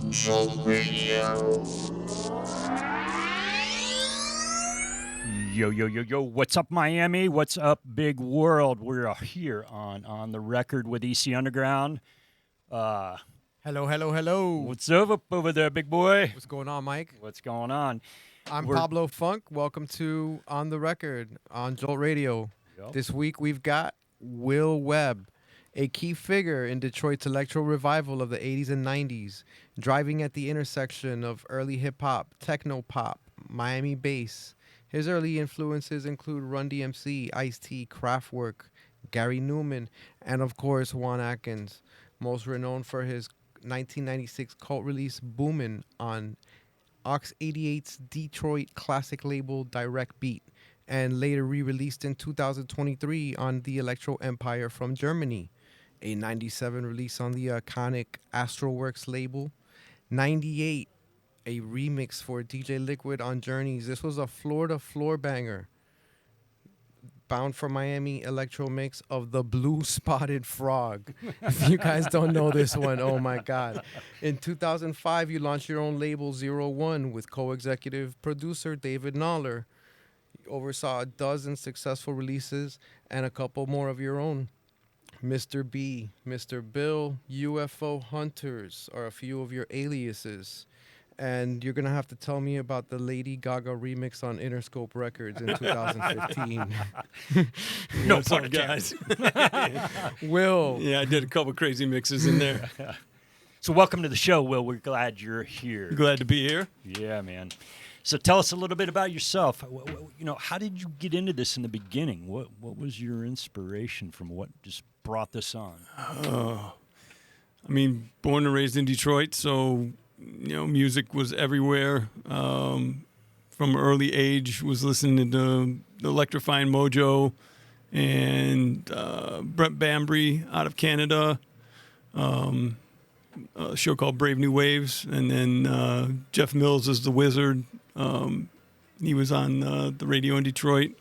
Jolt Radio. Yo, yo, yo, yo. What's up, Miami? What's up, big world? We're here on the record with EC Underground. Hello, hello, hello. What's up over there, big boy? What's going on, Mike? What's going on? I'm We're- Pablo Funk. Welcome to On the Record on Jolt Radio. Yep. This week we've got Will Webb, a key figure in Detroit's electro revival of the 80s and 90s, driving at the intersection of early hip-hop, techno-pop, Miami bass. His early influences include Run DMC, Ice-T, Kraftwerk, Gary Newman, and of course Juan Atkins, most renowned for his 1996 cult release Boomin' on Ox 88's Detroit classic label Direct Beat, and later re-released in 2023 on the Electro Empire from Germany. A 97 release on the iconic Astroworks label. 98, a remix for DJ Liquid on Journeys. This was a Florida floor banger. Bound for Miami electro mix of the Blue Spotted Frog. If you guys don't know this one, oh my God. In 2005, you launched your own label, 01, with co-executive producer David Noller. You oversaw a dozen successful releases and a couple more of your own. Mr. B, Mr. Bill, UFO Hunters are a few of your aliases. And you're going to have to tell me about the Lady Gaga remix on Interscope Records in 2015. No What's pun up, guys? Will. Yeah, I did a couple crazy mixes in there. So welcome to the show, Will. We're glad you're here. Glad to be here. Yeah, man. So tell us a little bit about yourself. How did you get into this in the beginning? What was your inspiration from what just brought this on? I mean, born and raised in Detroit, so music was everywhere. From an early age, was listening to the Electrifying Mojo and Brett Bambry out of Canada. A show called Brave New Waves, and then Jeff Mills is the Wizard. He was on the radio in Detroit.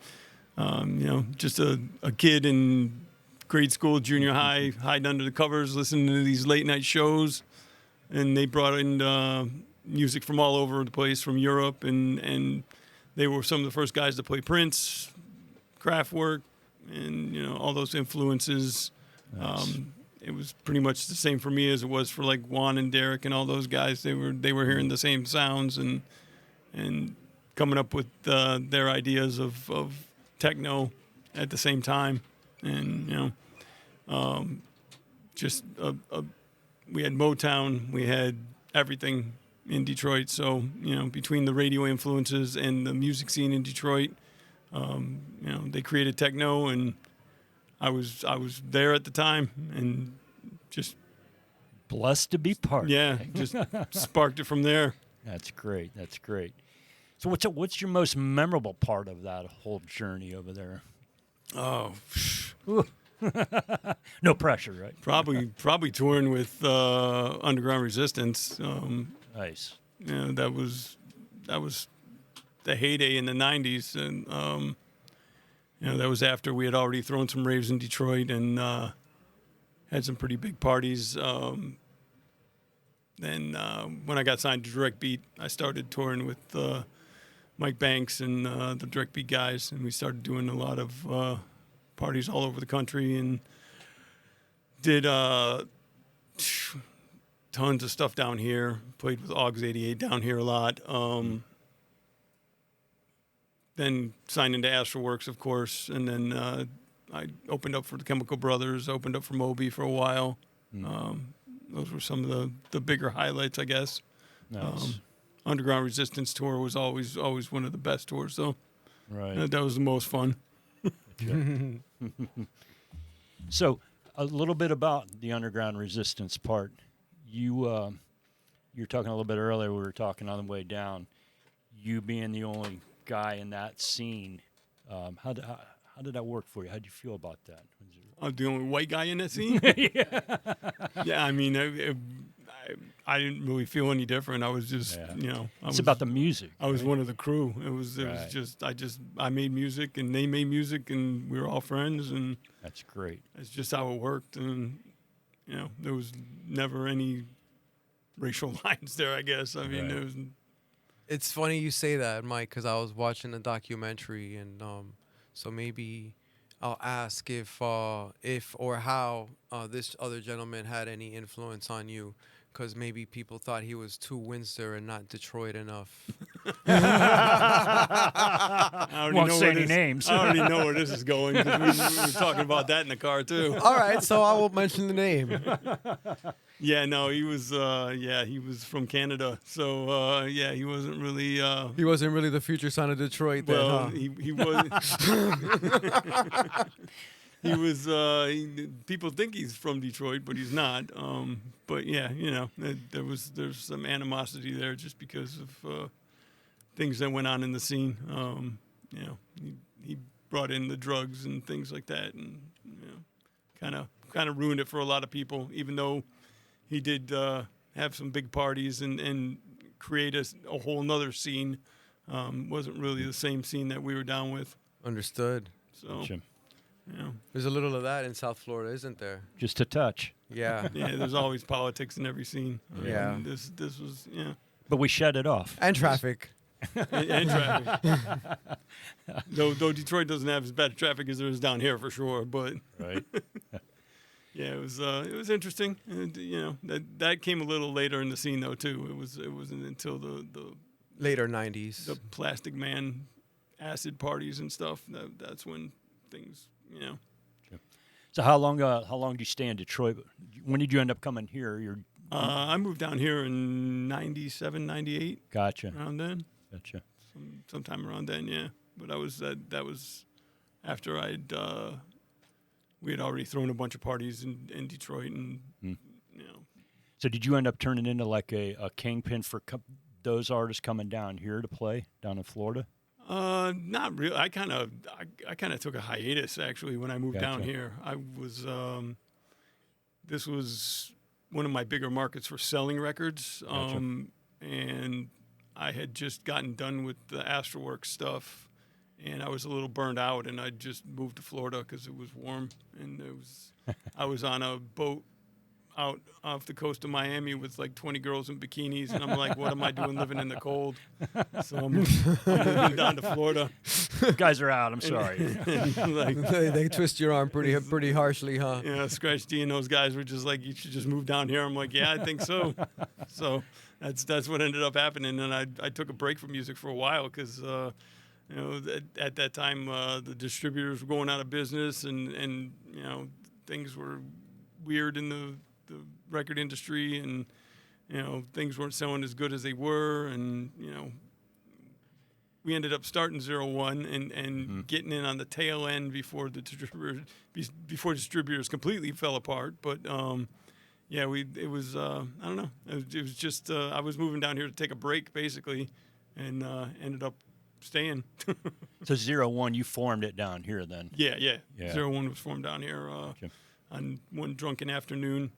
Just a kid in grade school, junior high, hiding under the covers, listening to these late night shows, and they brought in music from all over the place, from Europe, and they were some of the first guys to play Prince, Kraftwerk, and all those influences. Nice. It was pretty much the same for me as it was for like Juan and Derek and all those guys. They were hearing the same sounds and coming up with their ideas of techno at the same time, and we had Motown, we had everything in Detroit. So between the radio influences and the music scene in Detroit, they created techno, and I was there at the time, and just Blessed to be part. just sparked it from there. That's great. That's great. So what's your most memorable part of that whole journey over there? Oh, No pressure, right? probably touring with Underground Resistance. Nice. That was the heyday in the '90s, and that was after we had already thrown some raves in Detroit and had some pretty big parties. Then when I got signed to Direct Beat, I started touring with Mike Banks and the Direct Beat guys, and we started doing a lot of parties all over the country and did tons of stuff down here. Played with Augs 88 down here a lot. Then signed into Astroworks, of course, and then I opened up for the Chemical Brothers, opened up for Moby for a while. Those were some of the bigger highlights, I guess. Nice. Underground Resistance tour was always one of the best tours, though. Right. That was the most fun. So a little bit about the Underground Resistance part. You were talking a little bit earlier. We were talking on the way down. You being the only guy in that scene, how did that work for you? How did you feel about that? I'm the only white guy in that scene. Yeah, I mean, I didn't really feel any different. I was just, It's about the music. I was one of the crew. It was Right. just I made music and they made music and we were all friends, and That's great. it's just how it worked. And there was never any racial lines there, I guess. I mean, Right. it was, It's funny you say that, Mike, because I was watching a documentary, and so maybe I'll ask if or how this other gentleman had any influence on you, because maybe people thought he was too Windsor and not Detroit enough. I already Won't know say where any this, names. I already know where this is going, 'cause we were talking about that in the car too. All right, so I won't mention the name. Yeah, no, he was from Canada, so he wasn't really. He wasn't really the future son of Detroit then, Well, huh? he was. He was. People think he's from Detroit, but he's not. But yeah, there's some animosity there just because of things that went on in the scene. He brought in the drugs and things like that, and kind of ruined it for a lot of people. Even though he did have some big parties and create a whole nother scene, wasn't really the same scene that we were down with. Understood. So. Gotcha. There's a little of that in South Florida, isn't there? Just a touch. Yeah. Yeah, there's always politics in every scene. Yeah. This was But we shut it off. And traffic. and traffic. though Detroit doesn't have as bad traffic as there is down here for sure, but Right. yeah, it was interesting. And, that came a little later in the scene though too. It wasn't until the Later 90s. Plastic Man acid parties and stuff that's when things So how long do you stay in Detroit? When did you end up coming here? I moved down here in 97, 98, Gotcha. around then. Gotcha. Sometime around then, yeah. But that was after we had already thrown a bunch of parties in Detroit, and So did you end up turning into like a kingpin for those artists coming down here to play down in Florida? Not really. I kind of took a hiatus actually when I moved down Gotcha. here. I was this was one of my bigger markets for selling records, Gotcha. and I had just gotten done with the Astroworks stuff, and I was a little burned out, and I just moved to Florida because it was warm, and I was on a boat out off the coast of Miami with like 20 girls in bikinis, and I'm like, what am I doing living in the cold? So I'm moving down to Florida. Guys are out. I'm sorry. Like, they twist your arm pretty harshly, huh? Scratch D and those guys were just like, you should just move down here. I'm like, yeah, I think so. So that's what ended up happening, and I took a break from music for a while because at that time the distributors were going out of business, and things were weird in the record industry, and things weren't selling as good as they were, and we ended up starting 01 and getting in on the tail end before distributors completely fell apart. But it was I don't know, it was just I was moving down here to take a break basically, and ended up staying. So 01, you formed it down here then? Yeah. Yeah. 01 was formed down here. On one drunken afternoon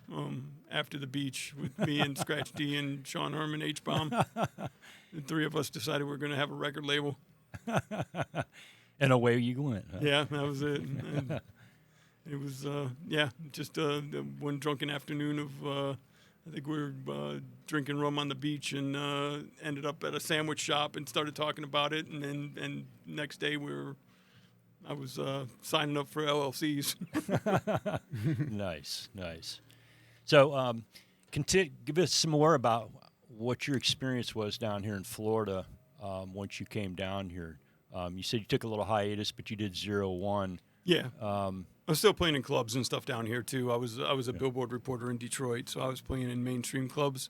after the beach with me and Scratch D and Sean Herman H-Bomb. The three of us decided we were going to have a record label. And away you went. Huh? Yeah, that was it. And it was, just one drunken afternoon of, I think we were drinking rum on the beach, and ended up at a sandwich shop and started talking about it. And next day I was signing up for LLCs. Nice. So, give us some more about what your experience was down here in Florida once you came down here. You said you took a little hiatus, but you did 01. Yeah. I was still playing in clubs and stuff down here too. I was a Billboard reporter in Detroit, so I was playing in mainstream clubs,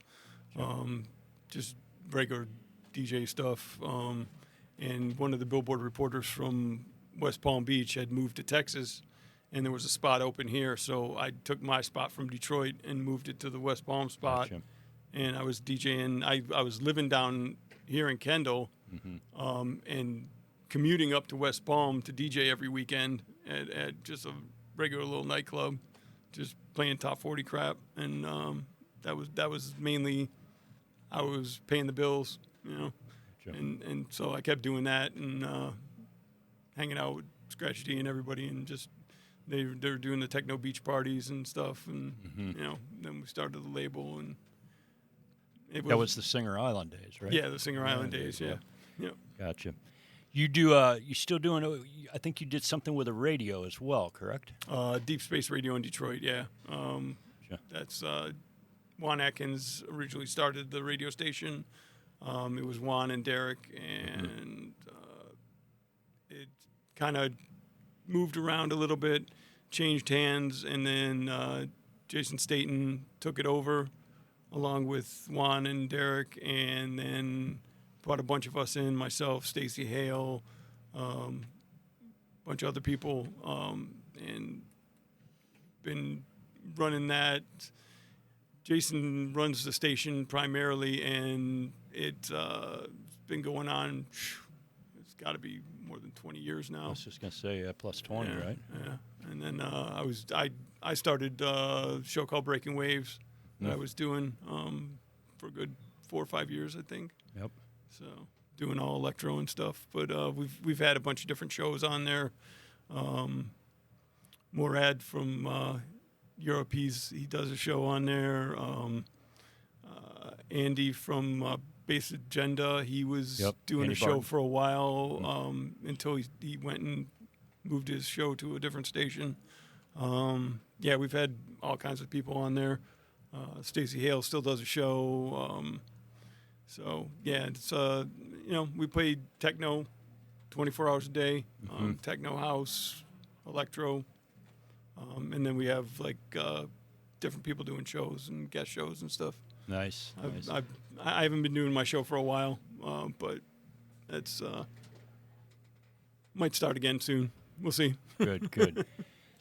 just regular DJ stuff. And one of the Billboard reporters from West Palm Beach had moved to Texas, and there was a spot open here, so I took my spot from Detroit and moved it to the West Palm spot. Gotcha. And I was DJing. I was living down here in Kendall, and commuting up to West Palm to DJ every weekend at just a regular little nightclub, just playing top 40 crap. And that was mainly I was paying the bills, Gotcha. and so I kept doing that and hanging out with Scratch D and everybody, and just they were doing the techno beach parties and stuff, and then we started the label, and That was the Singer Island days, right? Yeah, the Singer Island days. Yeah. Yep. Gotcha. You do. You still doing? I think you did something with a radio as well, correct? Deep Space Radio in Detroit. Yeah. Sure. That's Juan Atkins originally started the radio station. It was Juan and Derek, and it kind of moved around a little bit, changed hands, and then Jason Staten took it over along with Juan and Derek, and then brought a bunch of us in, myself, Stacy Hale, a bunch of other people, and been running that. Jason runs the station primarily, and it's been going on, it's got to be more than 20 years now. I was just gonna say plus 20, Yeah, right? Yeah. And then I started a show called Breaking Waves that I was doing for a good 4 or 5 years, I think. Yep. So doing all electro and stuff, but we've had a bunch of different shows on there. Morad from Europe, he does a show on there. Andy from Base Agenda, he was doing Andy a show Barton. for a while until he went and moved his show to a different station. Yeah, we've had all kinds of people on there. Stacey Hale still does a show. So yeah, it's we play techno 24 hours a day, techno house, electro, and then we have like different people doing shows and guest shows and stuff. Nice. I haven't been doing my show for a while, but it's might start again soon. We'll see. Good.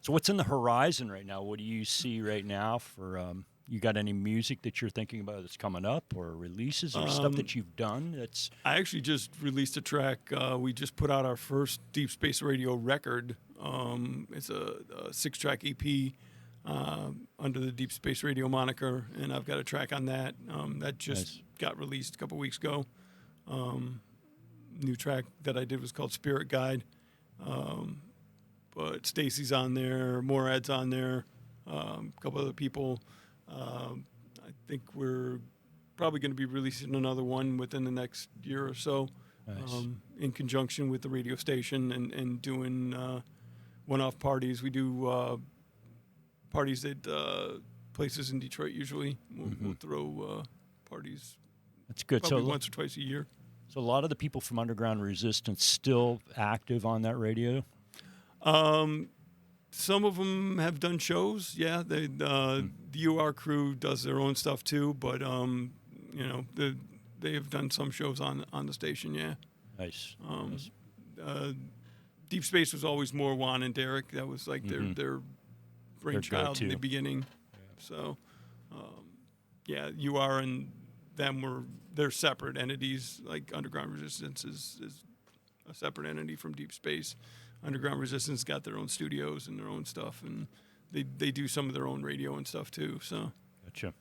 So what's in the horizon right now? What do you see right now for? You got any music that you're thinking about that's coming up, or releases, or stuff that you've done? That's I actually just released a track. We just put out our first Deep Space Radio record. It's a 6-track EP under the Deep Space Radio moniker, and I've got a track on that. That just got released a couple weeks ago. New track that I did was called Spirit Guide. But Stacy's on there, Morad's on there, a couple other people. I think we're probably going to be releasing another one within the next year or so, in conjunction with the radio station and doing one-off parties. We do parties at places in Detroit usually. We'll throw parties that's good. probably So once or twice a year. So a lot of the people from Underground Resistance still active on that radio. Some of them have done shows. Yeah, the UR crew does their own stuff too, but they have done some shows on the station. Yeah. Nice. Deep Space was always more Juan and Derek. That was like their brainchild in the go-to. beginning. So, UR and them they're separate entities. Like Underground Resistance is a separate entity from Deep Space. Underground Resistance got their own studios and their own stuff, and they do some of their own radio and stuff too. So, Gotcha.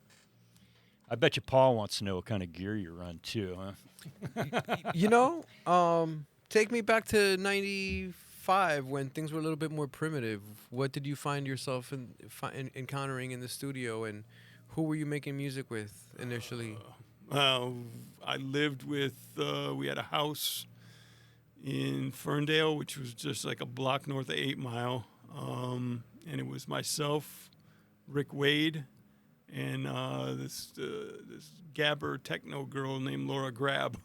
I bet you Paul wants to know what kind of gear you run too, huh? Take me back to '95 when things were a little bit more primitive. What did you find yourself encountering in the studio, and who were you making music with initially? I lived with. We had a house in Ferndale, which was just like a block north of 8 Mile, and it was myself, Rick Wade, and this gabber techno girl named Laura Grab.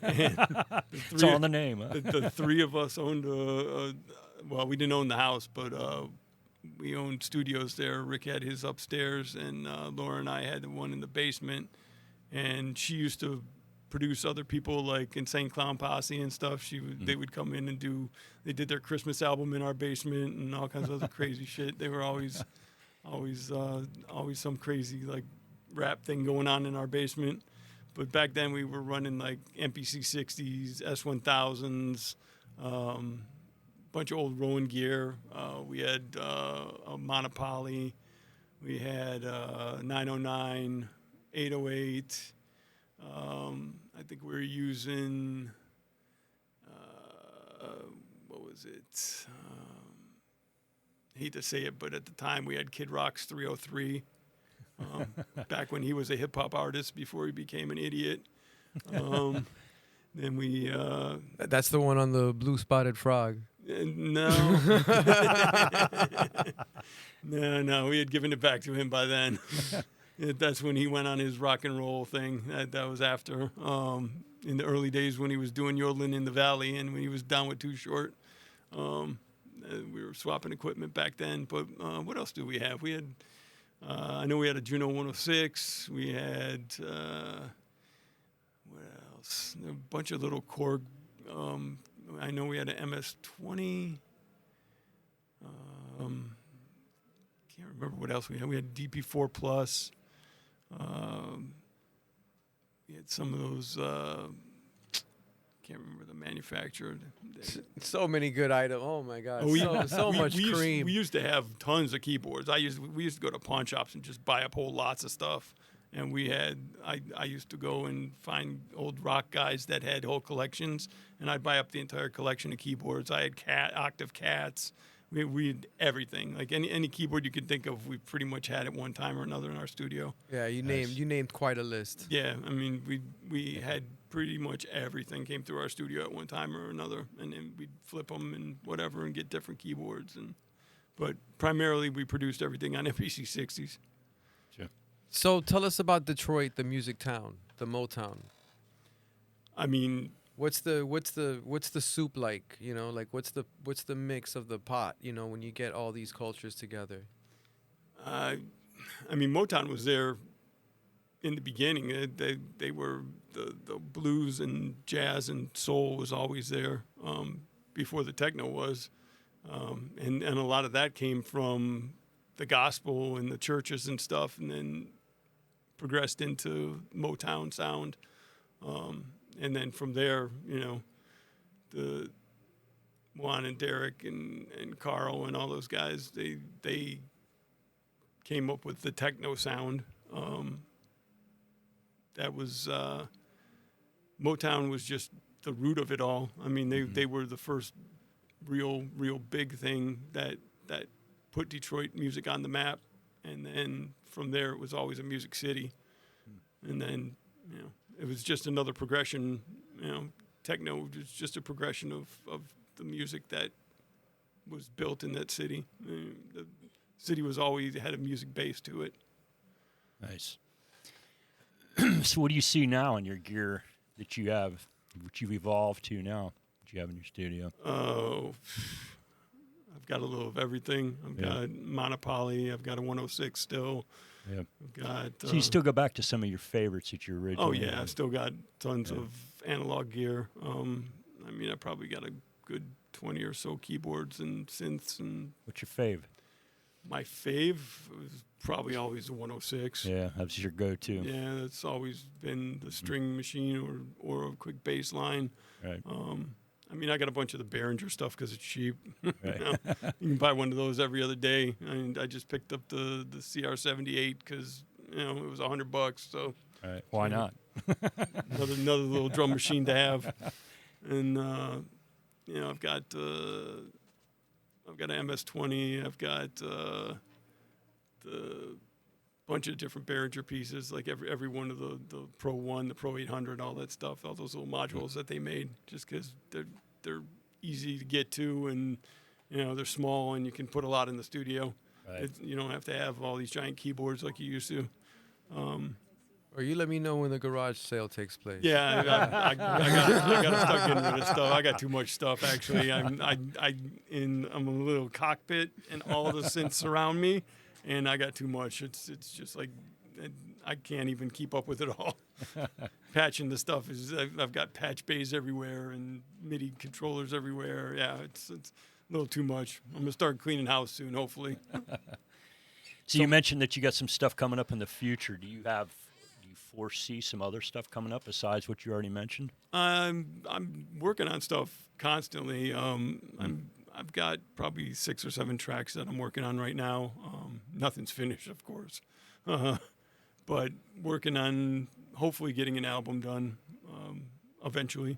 It's all in the name. Huh? The three of us owned well, we didn't own the house, but we owned studios there. Rick had his upstairs, and Laura and I had the one in the basement. And she used to produce other people like Insane Clown Posse and stuff. They would come in and they did their Christmas album in our basement and all kinds of other crazy shit. They were always some crazy like rap thing going on in our basement. But back then we were running like MPC 60s, S1000s, bunch of old Rowan gear. We had a Monopoly. We had 909, 808. I think we were using, what was it? I hate to say it, but at the time we had Kid Rock's 303. back when he was a hip hop artist before he became an idiot. Then we That's the one on the blue spotted frog. no, no, we had given it back to him by then. That's when he went on his rock and roll thing. That was after in the early days when he was doing yodeling in the valley and when he was down with Too Short. We were swapping equipment back then. But what else do we have? We had I know we had a Juno 106. We had what else? A bunch of little Korg. I know we had an MS-20. Can't remember what else we had. We had DP4 Plus. We had some of those. Can't remember the manufacturer. So many good items. Oh my God. Oh, So much cream. We used to have tons of keyboards. We used to go to pawn shops and just buy up whole lots of stuff. And I used to go and find old rock guys that had whole collections, and I'd buy up the entire collection of keyboards. I had Octave Cats. We had everything. Like any keyboard you could think of, we pretty much had at one time or another in our studio. Yeah, you named quite a list. Yeah, I mean we had pretty much everything came through our studio at one time or another, and then we'd flip them and whatever and get different keyboards. But primarily we produced everything on MPC 60s. Sure. So tell us about Detroit, the music town, the Motown. I mean, What's the soup like? You know, like what's the mix of the pot? You know, when you get all these cultures together. I mean, Motown was there in the beginning. They were the blues and jazz and soul was always there before the techno was, and a lot of that came from the gospel and the churches and stuff, and then progressed into Motown sound. And then from there, you know, the Juan and Derek and Carl and all those guys, they came up with the techno sound. That was Motown was just the root of it all. I mean, they were the first real big thing that put Detroit music on the map, and then from there it was always a music city, and then you know. It was just another progression, you know, techno was just a progression of the music that was built in that city. The city was always had a music base to it. Nice. So what do you see now in your gear that you have, what you've evolved to now, what you have in your studio? Oh, I've got a little of everything. I've got Monopoly. I've got a 106 still. Yeah. I've got. So you still go back to some of your favorites that you originally. Oh yeah, had. I've still got tons of analog gear. I mean, I probably got a good 20 or so keyboards and synths and. What's your fave? My fave was probably always the 106. Yeah, that's your go-to. Yeah, that's always been the string machine or a quick bass line. Right. I mean, I got a bunch of the Behringer stuff because it's cheap. Right. You know, you can buy one of those every other day. And I just picked up the CR78 because you know it was $100. So Right. Why not? another little drum machine to have. And you know, I've got an MS-20. I've got the bunch of different Behringer pieces, like every one of the Pro 1, the Pro 800, all that stuff, all those little modules that they made, just because they're easy to get to, and you know they're small, and you can put a lot in the studio. Right. You don't have to have all these giant keyboards like you used to. Or you let me know when the garage sale takes place. Yeah, I got to start getting rid of stuff. I got too much stuff actually. I'm a little cockpit, and all the synths surround me. And I got too much. It's just like I can't even keep up with it all. Patching the stuff I've got patch bays everywhere and MIDI controllers everywhere. Yeah, it's a little too much. I'm gonna start cleaning house soon, hopefully. So you mentioned that you got some stuff coming up in the future. Do you foresee some other stuff coming up besides what you already mentioned? I'm working on stuff constantly. I've got probably 6 or 7 tracks that I'm working on right now. Nothing's finished, of course, but working on hopefully getting an album done eventually.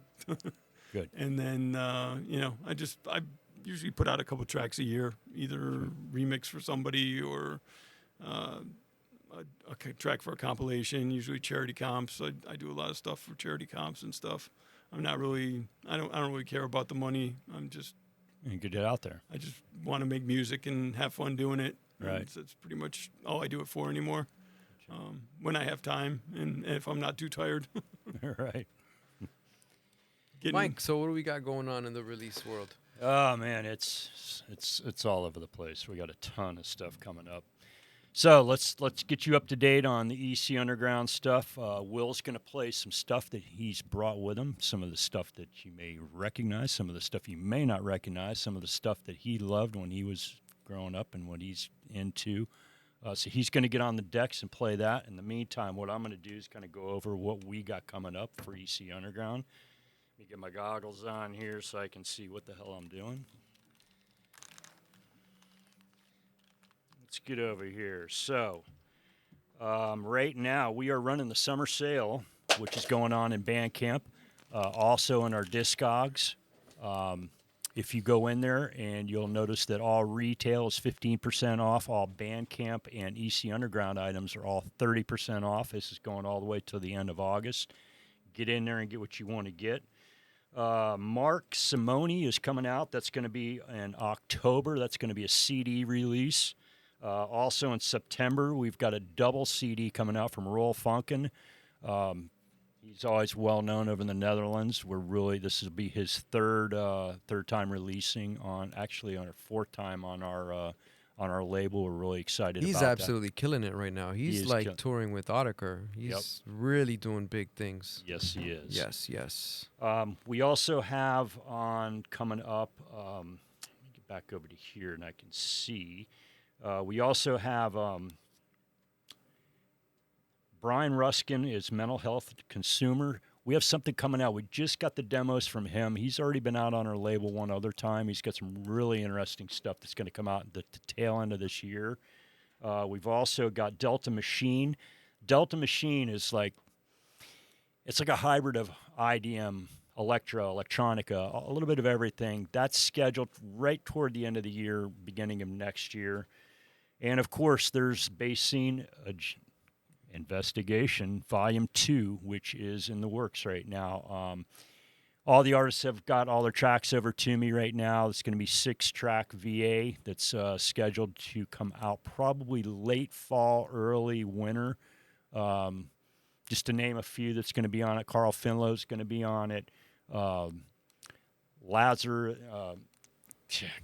Good. And then you know, I usually put out a couple tracks a year, either remix for somebody or a track for a compilation, usually charity comps. I do a lot of stuff for charity comps and stuff. I don't really care about the money. You get it out there. I just want to make music and have fun doing it. Right. That's pretty much all I do it for anymore. When I have time and if I'm not too tired. Right. Mike, so what do we got going on in the release world? Oh man, it's all over the place. We got a ton of stuff coming up. So let's get you up to date on the EC Underground stuff. Will's going to play some stuff that he's brought with him, some of the stuff that you may recognize, some of the stuff you may not recognize, some of the stuff that he loved when he was growing up and what he's into. So he's going to get on the decks and play that. In the meantime, what I'm going to do is kind of go over what we got coming up for EC Underground. Let me get my goggles on here so I can see what the hell I'm doing. Let's get over here. So, right now we are running the summer sale, which is going on in Bandcamp, also in our Discogs. If you go in there, and you'll notice that all retail is 15% off. All Bandcamp and EC Underground items are all 30% off. This is going all the way till the end of August. Get in there and get what you want to get. Mark Simone is coming out. That's going to be in October. That's going to be a CD release. Also in September, we've got a double CD coming out from Roel Funken. He's always well known over in the Netherlands. This will be his third time releasing on our fourth time on our label. We're really excited about that. He's absolutely killing it right now. He's touring with Autechre. He's really doing big things. Yes, he is. Yes. We also have on coming up, let me get back over to here and I can see. We also have Brian Ruskin is mental health consumer. We have something coming out. We just got the demos from him. He's already been out on our label one other time. He's got some really interesting stuff that's going to come out at the tail end of this year. We've also got Delta Machine. Delta Machine is it's like a hybrid of IDM, electronica, a little bit of everything. That's scheduled right toward the end of the year, beginning of next year. And, of course, there's Bass Scene Investigation Volume 2, which is in the works right now. All the artists have got all their tracks over to me right now. It's going to be 6-track VA that's scheduled to come out probably late fall, early winter. Just to name a few that's going to be on it. Carl Finlow's going to be on it.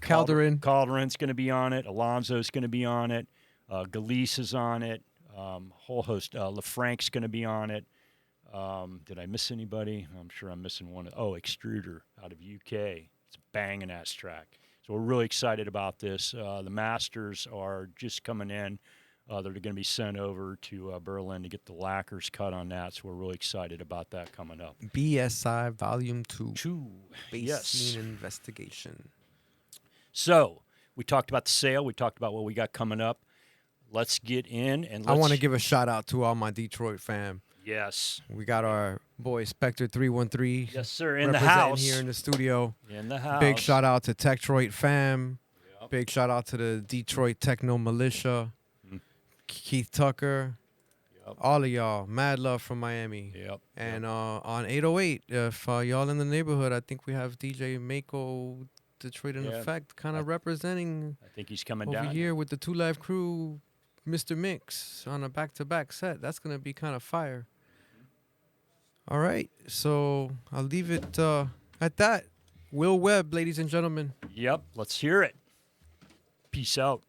Calderon's going to be on it. Alonzo's going to be on it. Galise is on it. Whole host. LaFrank's going to be on it. Did I miss anybody? I'm sure I'm missing one. Extruder out of UK. It's a banging ass track. So we're really excited about this. The masters are just coming in. They're going to be sent over to Berlin to get the lacquers cut on that. So we're really excited about that coming up. BSI Volume 2. Bass Scene Investigation. So we talked about the sale. We talked about what we got coming up. Let's get in and I want to give a shout out to all my Detroit fam. Yes. We got our boy Spectre 313. Yes, sir. In the house. Here in the studio. In the house. Big shout out to Techtroit fam. Yep. Big shout out to the Detroit Techno Militia. Keith Tucker. Yep. All of y'all. Mad love from Miami. Yep. And on 808, if y'all in the neighborhood, I think we have DJ Mako Detroit in Effect kind of representing. I think he's coming over down here with the Two Live Crew, Mr. Mix on a back-to-back set. That's gonna be kind of fire. All right, so I'll leave it at that. Will Webb, ladies and gentlemen. Yep. Let's hear it. Peace out.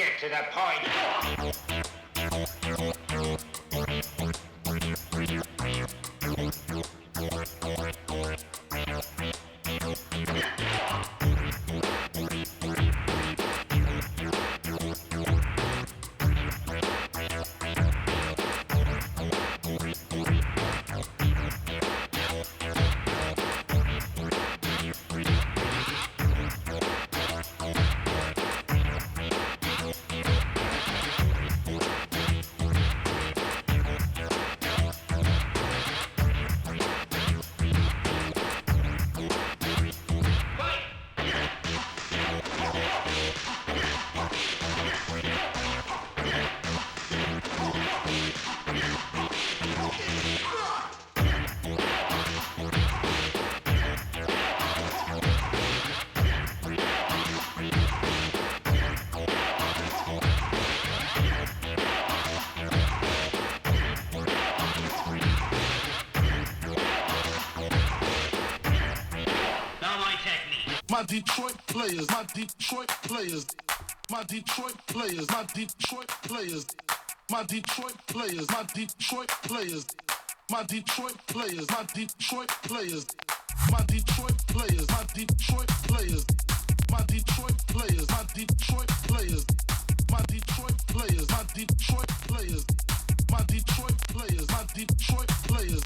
get to the point. My Detroit players, my Detroit players, my Detroit players, my Detroit players, my Detroit players, my Detroit players, my Detroit players, my Detroit players, my Detroit players, my Detroit players, my Detroit players, my Detroit players, my Detroit players, my Detroit players, my Detroit players, my Detroit players.